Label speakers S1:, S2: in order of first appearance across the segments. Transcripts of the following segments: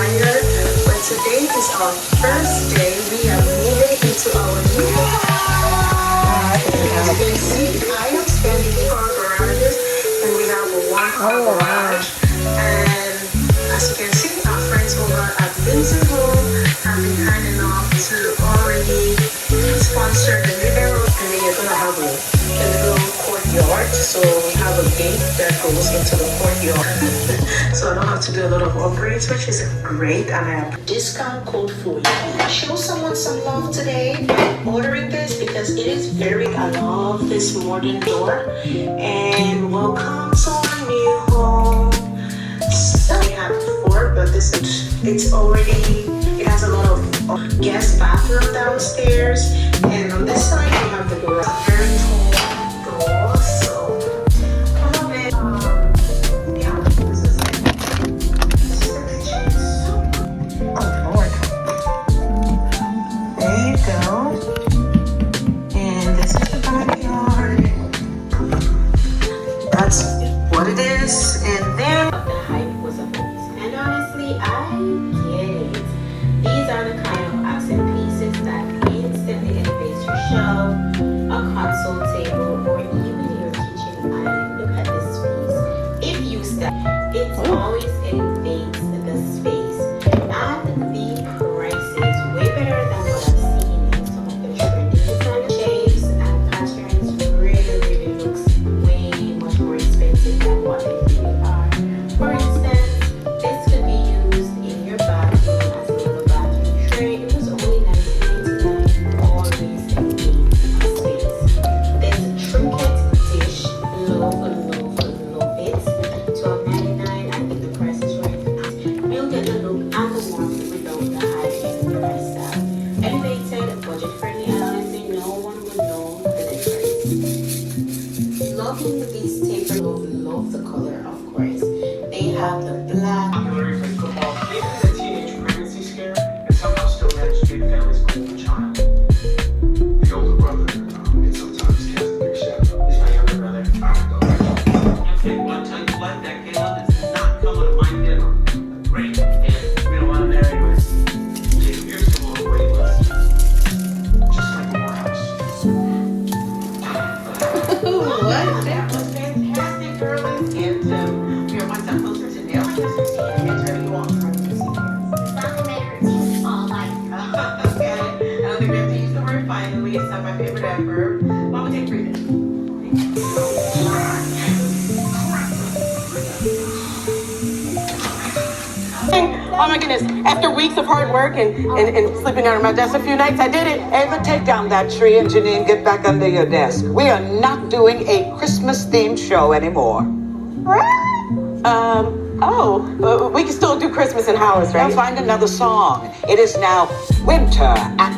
S1: reminder, but today is our first day. We are moving into our new house. As you can see, I am standing in our garages, and we have a one-car garage. And as you can see, our friends over at Lindsay Home have been kind enough to already sponsor the living room, and then you're gonna have a little courtyard. So we have a gate that goes into the courtyard. So I don't have to do a lot of upgrades, which is great, and I have a discount code for you. Show someone some love today by ordering this because it is very, I love this modern door. And welcome to our new home. So we have 4, but this it's already, it has a lot of guest bathroom downstairs. And on this side we have the garage. Very tall door, so I love it. Yeah, this is it. Oh Lord. There you go. And this is the backyard. That's what it is. And then
S2: the hype was a hoax. And honestly, I get it. These are the kind of accent pieces that instantly elevates your shelf, a console table, or even your kitchen island. Look at this piece. If you step, it always elevates the space. And the price is way better than what I've seen in some of the trendy design shapes and patterns. Really looks way much more expensive than what they really are. For instance, this could be used in your bathroom as a little bathroom tray. It was only $19.99. Always elevates space. There's a trinket dish. Love it. $12.99. I think the price is right. You'll get the look and the warmth without the high-end price tag. Elevated, budget-friendly, and honestly, no one would know the difference. Loving these taper love the color, of course. They have the black.
S3: Popular play football, maybe the teenage pregnancy scare, and somehow still managed to be the family's golden child.
S4: The older brother, it sometimes casts a big shadow.
S3: He's my younger brother.
S5: I'll tell you one time, blood that Caleb is not coming to my dinner. Great. And we don't want him there anyways. Here's the little wait list.
S4: Just like Morehouse.
S2: What? That was fantastic, girlies. And we are one step closer to nailing this routine and turning you on from to see
S6: Finally made her teeth fall like.
S2: Okay. I don't think we have to use the word finally. It's not my favorite adverb. Why would take 3 minutes?
S7: Oh my goodness, after weeks of hard work and sleeping under my desk a few nights, I did it. Ava, take down that tree and Janine, get back under your desk. We are not doing a Christmas-themed show anymore. We can still do Christmas in Howard's, right? I'll find another song. It is now winter at...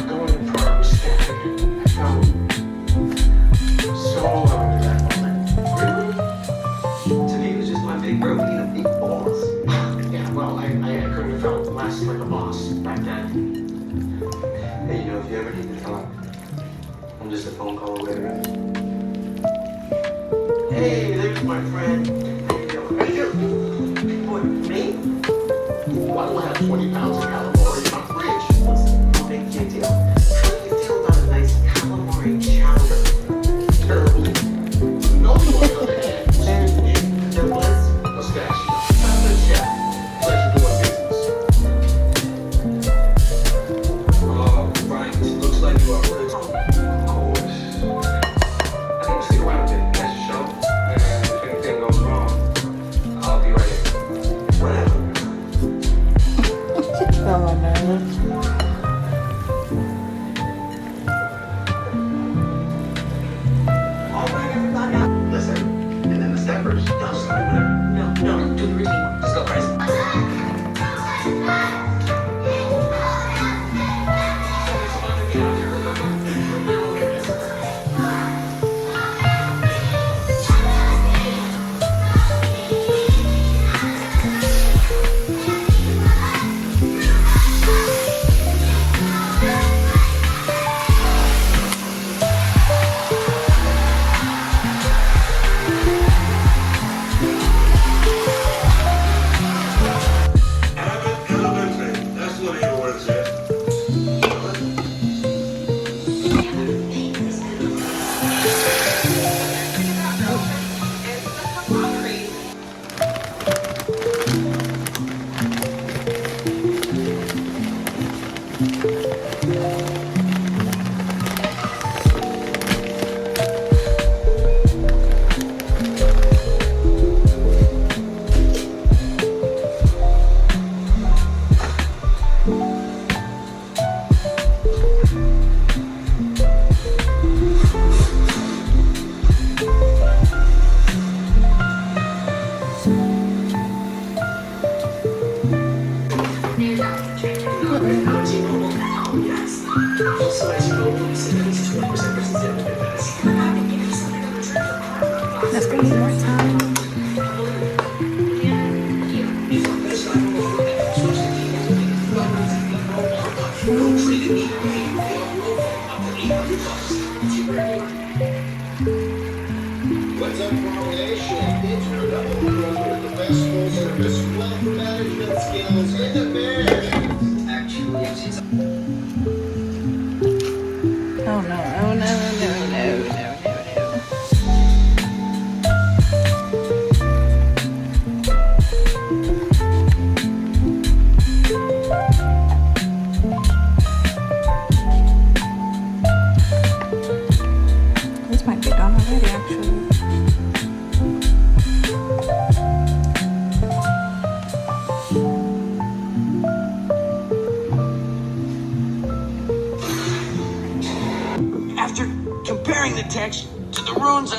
S3: Going for a step. I felt so loved at that moment.
S4: Really? To me, it was just my big bro being a big boss.
S3: Yeah, well, I couldn't have felt less like a boss back then.
S4: Hey, you know, if you ever need to talk, I'm just a phone call away.
S5: Hey, there's my friend. How you doing? How you doing? What, me?
S3: Why do I have 20 pounds of calamari in my fridge?
S5: What's the big deal? How do you feel about a nice calamari chowder?
S3: Terrible. No, you on the other hand,
S5: There was
S3: mustache.
S5: a good chef.
S3: Pleasure doing business.
S4: Oh, right. Looks like you are really
S3: Of course. I think we'll stick around a bit, catch the show, and if anything goes wrong,
S8: That's gonna be more time.
S9: What's up, World Nation? It's your double brother with the best full service wealth management skills in the biz. Actually, it's
S8: Oh no, oh no, no, no, no, no, no, no. This might be done already, actually.
S5: After comparing the text to the runes